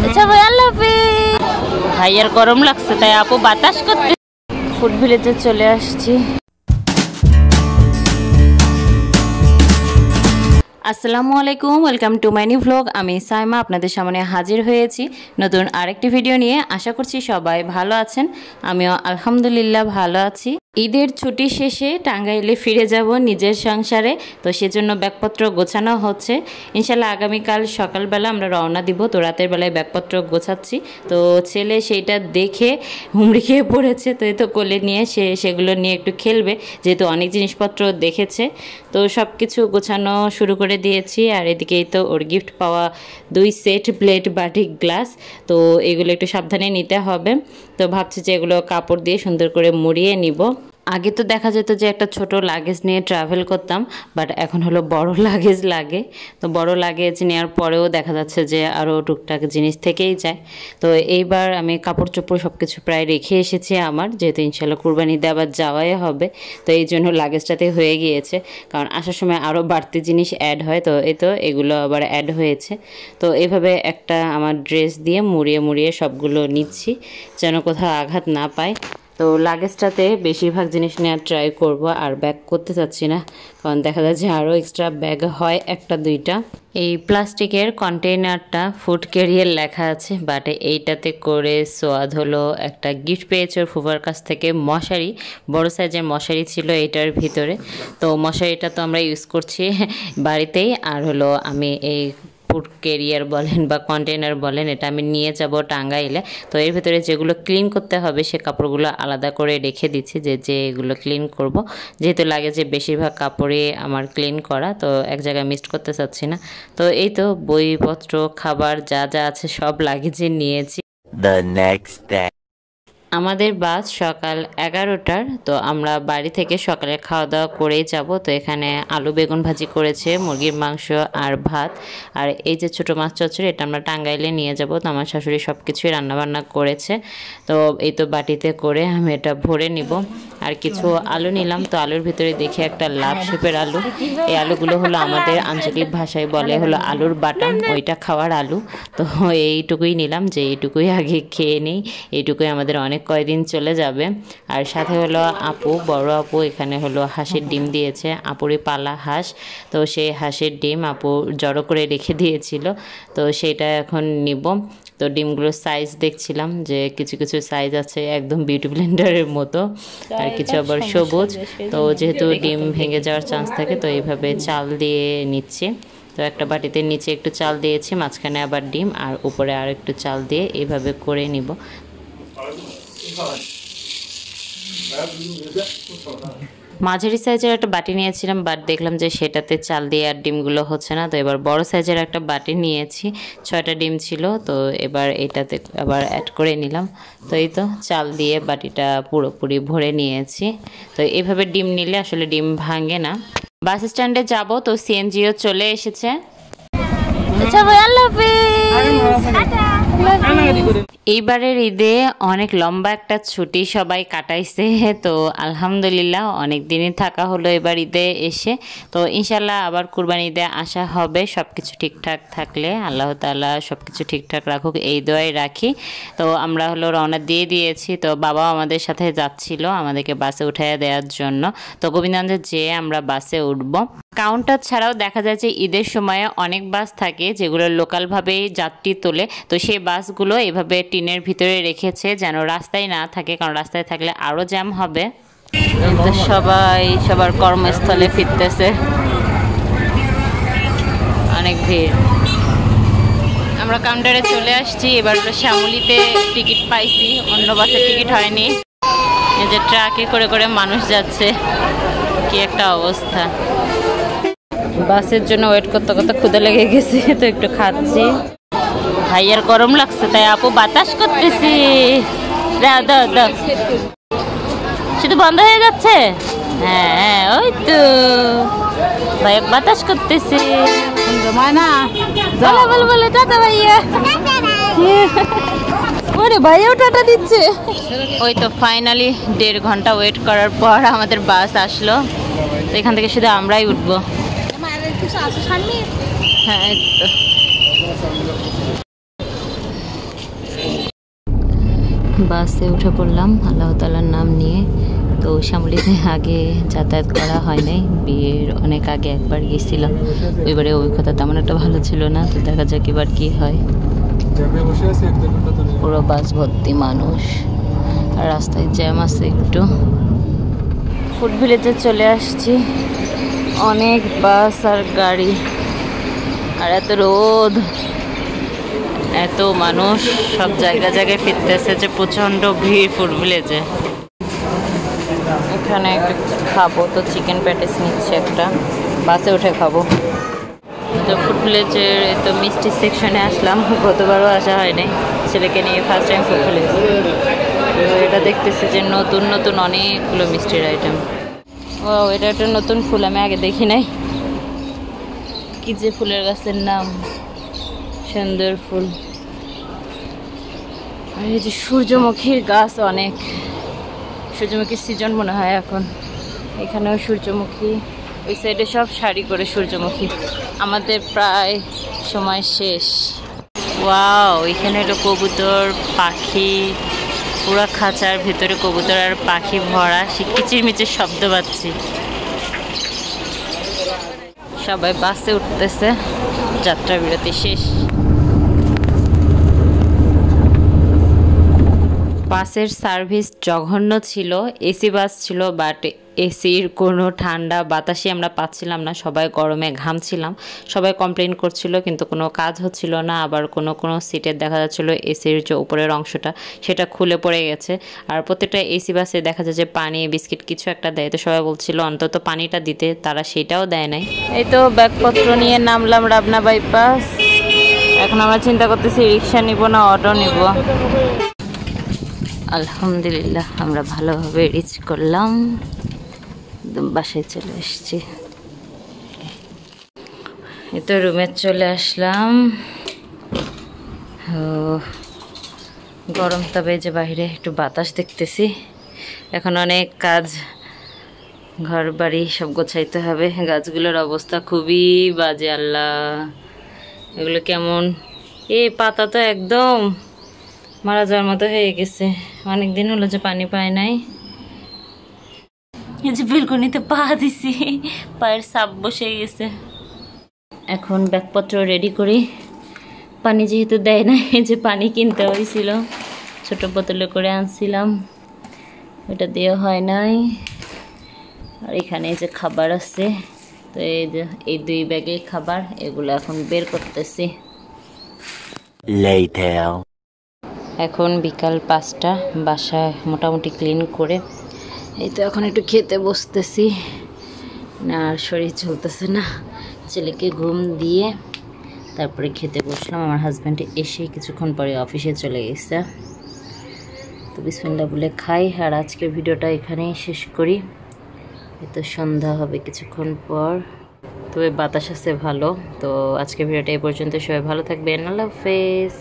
আচ্ছা ভাই, আল্লাহ হাফেজ। ভাইয়ার গরম লাগছে তাই আপু বাতাস করতে ফুড ভিলেজে চলে আসছি। আসসালামু আলাইকুম, welcome to my new vlog. আমি সাইমা আপনাদের সামনে হাজির হয়েছি নতুন আরেকটি ভিডিও নিয়ে। আশা করছি সবাই ভালো আছেন, আমিও আলহামদুলিল্লাহ ভালো আছি। ঈদের ছুটি শেষে টাঙ্গাইলে ফিরে যাব নিজের সংসারে, তো সেজন্য ব্যাগপত্র গোছানো হচ্ছে। ইনশাল্লাহ আগামীকাল সকালবেলা আমরা রওনা দিব, তো রাতের বেলায় ব্যাগপত্র গোছাচ্ছি। তো ছেলে সেইটা দেখে হুমড়ি খেয়ে পড়েছে, তো এই তো কোলে নিয়ে সেগুলো নিয়ে একটু খেলবে, যেহেতু অনেক জিনিসপত্র দেখেছে। তো সব কিছু গোছানো শুরু করে দিয়েছি। আর এদিকেই তো ওর গিফট পাওয়া 2 সেট প্লেট, বাটি, গ্লাস, তো এগুলো একটু সাবধানে নিতে হবে। তো ভাবছি যে এগুলো কাপড় দিয়ে সুন্দর করে মুড়িয়ে নিব। আগে তো দেখা যেত যে একটা ছোট লাগেজ নিয়ে ট্রাভেল করতাম, বাট এখন হলো বড় লাগেজ লাগে। তো বড় লাগেজ নেওয়ার পরেও দেখা যাচ্ছে যে আরও টুকটাক জিনিস থেকেই যায়। তো এইবার আমি কাপড় চোপড় সব কিছু প্রায় রেখে এসেছি আমার, যেহেতু ইনশাল্লাহ কুরবানিতে আবার যাওয়াই হবে। তো এই জন্য লাগেজটাতে হয়ে গিয়েছে, কারণ আসার সময় আরও বাড়তি জিনিস অ্যাড হয়। তো এই তো এগুলো আবার অ্যাড হয়েছে। তো এইভাবে একটা আমার ড্রেস দিয়ে মুড়িয়ে মুড়িয়ে সবগুলো নিচ্ছি, যেন কোথাও আঘাত না পায়। তো লাগেজটাতে বেশিরভাগ জিনিস নেওয়ার ট্রাই করব, আর ব্যাগ করতে চাচ্ছি না, কারণ দেখা যাচ্ছে আরও এক্সট্রা ব্যাগ হয় 1-2টা। এই প্লাস্টিকের কন্টেইনারটা ফুড ক্যারিয়ার লেখা আছে, বাট এইটাতে করে সোয়াদ হলো একটা গিফট পেয়েছে ওর ফুফার কাছ থেকে, মশারি, বড় সাইজের মশারি ছিল এইটার ভিতরে। তো মশারিটা তো আমরা ইউজ করছি বাড়িতেই, আর হলো আমি এই ফুড ক্যারিয়ার বলেন বা কন্টেনার বলেন, এটা আমি নিয়ে যাব টাঙ্গাইলে। তো এর ভিতরে যেগুলো ক্লিন করতে হবে সে কাপড়গুলো আলাদা করে রেখে দিচ্ছি, যে এগুলো ক্লিন করব, যেহেতু লাগে যে বেশিরভাগ কাপড়ে আমার ক্লিন করা, তো এক জায়গায় মিক্সড করতে চাচ্ছি না। তো এই তো বইপত্র, খাবার যা যা আছে সব লাগেজে নিয়েছি। The next day. আমাদের বাস সকাল 11টার, তো আমরা বাড়ি থেকে সকালে খাওয়া দাওয়া করেই যাব। তো এখানে আলু বেগুন ভাজি করেছে, মুরগির মাংস আর ভাত, আর এই যে ছোটো মাছ চচ্চড়ি, এটা আমরা টাঙ্গাইলে নিয়ে যাব। তো আমার শাশুড়ি সব কিছুই রান্নাবান্না করেছে। তো এই তো বাটিতে করে আমি এটা ভরে নিব। আর কিছু আলু নিলাম, তো আলুর ভিতরে দেখি একটা লাভ শেপের আলু। এই আলুগুলো হলো আমাদের আঞ্চলিক ভাষায় বলে হলো আলুর বাটাম, ওইটা খাওয়ার আলু। তো এইটুকুই নিলাম, যে এইটুকুই আগে খেয়ে নিই, এইটুকুই আমাদের অনেক কয়দিন চলে যাবে। আর সাথে হলো আপু, বড় আপু এখানে হলো হাঁসের ডিম দিয়েছে, আপুরই পালা হাঁস। তো সেই হাঁসের ডিম আপু জড়ো করে রেখে দিয়েছিল, তো সেটা এখন নিব। তো ডিমগুলোর সাইজ দেখছিলাম, যে কিছু কিছু সাইজ আছে একদম বিউটি ব্লেন্ডারের মতো, আর কিছু আবার সবুজ। তো যেহেতু ডিম ভেঙে যাওয়ার চান্স থাকে, তো এইভাবে চাল দিয়ে নিচ্ছি। তো একটা বাটিতে নিচে একটু চাল দিয়েছি, মাঝখানে আবার ডিম, আর উপরে আর একটু চাল দিয়ে এইভাবে করে নিব। মাঝারি সাইজের একটা বাটি নিয়েছিলাম, বাট দেখলাম যে সেটাতে চাল দিয়ে আর ডিমগুলো হচ্ছে না। তো এবার বড় সাইজের একটা বাটি নিয়েছি, 6টা ডিম ছিল, তো এবার এটাতে আবার অ্যাড করে নিলাম। তো এই তো চাল দিয়ে বাটিটা পুরোপুরি ভরে নিয়েছি। তো এইভাবে ডিম নিলে আসলে ডিম ভাঙে না। বাস স্ট্যান্ডে যাব, তো সিএনজিও চলে এসেছে। আচ্ছা ভাই, আল্লাহ হাফেজ। এইবারের ঈদে অনেক লম্বা একটা ছুটি সবাই কাটাইছে, তো আলহামদুলিল্লাহ অনেক দিনই থাকা হলো এবার ঈদে এসে। তো ইনশাল্লাহ আবার কুরবানি ঈদে আসা হবে, সব কিছু ঠিকঠাক থাকলে। আল্লাহ তাআলা সব কিছু ঠিকঠাক রাখুক, এই দোয়াই রাখি। তো আমরা হলো রওনা দিয়ে দিয়েছি। তো বাবাও আমাদের সাথে যাচ্ছিল আমাদেরকে বাসে উঠাইয়া দেওয়ার জন্য। তো গোবিন্দগঞ্জে যেয়ে আমরা বাসে উঠব। কাউন্টার ছাড়াও দেখা যায় যে ঈদের সময়ে অনেক বাস থাকে যেগুলো লোকালভাবেই যাত্রী তোলে, তো সেই বাসগুলো এভাবে টিনের ভিতরে রেখেছে যেন রাস্তায় না থাকে, কারণ রাস্তায় থাকলে আরও জ্যাম হবে। সবাই সবার কর্মস্থলে ফিরতেছে, অনেক ভিড়। আমরা কাউন্টারে চলে আসছি, এবার শ্যামলীতে টিকিট পাইছি, অন্য বাসে টিকিট হয়নি। এই যে ট্রাকে করে করে মানুষ যাচ্ছে, কি একটা অবস্থা। বাসের জন্য ওয়েট করতে করতে ক্ষুধা লেগে গেছে, তো একটু খাচ্ছি। ভাইয়ার গরম লাগছে তাই আপু বাতাস করতেছি। দাও দাও দাও, শুধু বন্ধ হয়ে যাচ্ছে। হ্যাঁ হ্যাঁ, ওই তো ভাইয়া বাতাস করতেছি। বলো বলো বলো, টাটা ভাইয়া। ওরে ভাইয়াও টাটা দিচ্ছে। ওই তো ফাইনালি 1.5 ঘন্টা ওয়েট করার পর আমাদের বাস আসলো। তো এখান থেকে শুধু আমরাই উঠবো। হ্যাঁ, বাসে উঠে পড়লাম আল্লাহ তাআলার নাম নিয়ে। তো শ্যামলীতে আগে যাতায়াত করা হয় নাই, বিয়ের অনেক আগে একবার গেছিলাম, ওইবারে অভিজ্ঞতা তেমন একটা ভালো ছিল না। তো দেখা যাক এবার কি হয়। পুরো বাস ভর্তি মানুষ আর রাস্তায় জ্যাম আছে একটু। ফুড ভিলেজে চলে আসছি, অনেক বাস আর গাড়ি আর এত রোদ, এত মানুষ, সব জায়গায় জায়গায় ফিরতেছে যে প্রচণ্ড ভিড় ফুড ভিলেজে। এখানে একটু খাবো, তো চিকেন প্যাটিস নিচ্ছে একটা, বাসে উঠে খাবো। তো ফুড ভিলেজের তো মিষ্টি সেকশনে আসলাম, গতবারও আসা হয়নি, ছেলেকে নিয়ে ফার্স্ট টাইম ফুড ভিলেজ। তো এটা দেখতেছি যে নতুন নতুন অনেকগুলো মিষ্টির আইটেম। ও এটা একটা নতুন ফুল, আমি আগে দেখি নাই। কি যে ফুলের গাছের নাম, সুন্দর ফুল। আর এই যে সূর্যমুখীর গাছ অনেক, সূর্যমুখীর সিজন মনে হয় এখন। এখানেও সূর্যমুখী, ওই সাইডে সব সারি করে সূর্যমুখী। আমাদের প্রায় সময় শেষ। ওয়াও, এখানে হলো কবুতর, পাখি, পুরা খাঁচার ভিতরে কবুতর আর পাখি ভরা, সে কিচিরমিচির শব্দ পাচ্ছি। সবাই বাসে উঠতেছে, যাত্রা বিরতি শেষ। বাসের সার্ভিস জঘন্য ছিল, এসি বাস ছিল, বাট এসির কোনো ঠান্ডা বাতাসই আমরা পাচ্ছিলাম না, সবাই গরমে ঘামছিলাম। সবাই কমপ্লেন করছিল কিন্তু কোনো কাজ হচ্ছিল না। আবার কোনো কোনো সিটে দেখা যাচ্ছিল এসির যে উপরের অংশটা সেটা খুলে পড়ে গেছে। আর প্রত্যেকটা এসি বাসে দেখা যায় যে পানি বিস্কিট কিছু একটা দেয়, তো সবাই বলছিল অন্তত পানিটা দিতে, তারা সেটাও দেয় নাই। এই তো ব্যাগপত্র নিয়ে নামলাম রাবনা বাইপাস। এখন আমরা চিন্তা করতেছি রিক্সা নিব না অটো নিব। আলহামদুলিল্লাহ আমরা ভালোভাবে রিচ করলাম, বাসায় চলে এসেছি। এই তো রুমে চলে আসলাম। গরম, তবে যে বাইরে একটু বাতাস দেখতেছি। এখন অনেক কাজ, ঘর বাড়ি সব গোছাইতে হবে। গাছগুলোর অবস্থা খুবই বাজে, আল্লাহ এগুলো কেমন, পাতা তো একদম মারা যাওয়ার মতো হয়ে গেছে। অনেকদিন হলো যে পানি পায় নাই। এই যে বেলকনিতে পা দিছি, পায়ের সাপ বসে গেছে। এখন ব্যাগপত্র রেডি করি। পানি যেহেতু দেয় না, এই যে পানি কিনতে হয়েছিল, ছোট বোতলে করে আনছিলাম, ওটা দিয়ে হয় নাই। আর এখানে এই যে খাবার আছে, তো এই যে এই 2 ব্যাগে খাবার, এগুলো এখন বের করতেছি। এখন বিকাল 5টা, বাসায় মোটামুটি ক্লিন করে এই তো এখন একটু খেতে বসতেছি। না আর শরীর চলতেছে না, ছেলেকে ঘুম দিয়ে তারপরে খেতে বসলাম। আমার হাজব্যান্ড এসে কিছুক্ষণ পরে অফিসে চলে গেছে। তো বিসমিল্লাহ বলে খাই। আর আজকের ভিডিওটা এখানেই শেষ করি। এই তো সন্ধ্যা হবে কিছুক্ষণ পর, তবে বাতাস আছে ভালো। তো আজকের ভিডিওটা এই পর্যন্ত, সবাই ভালো থাকবেন, আল্লাহ হাফেজ।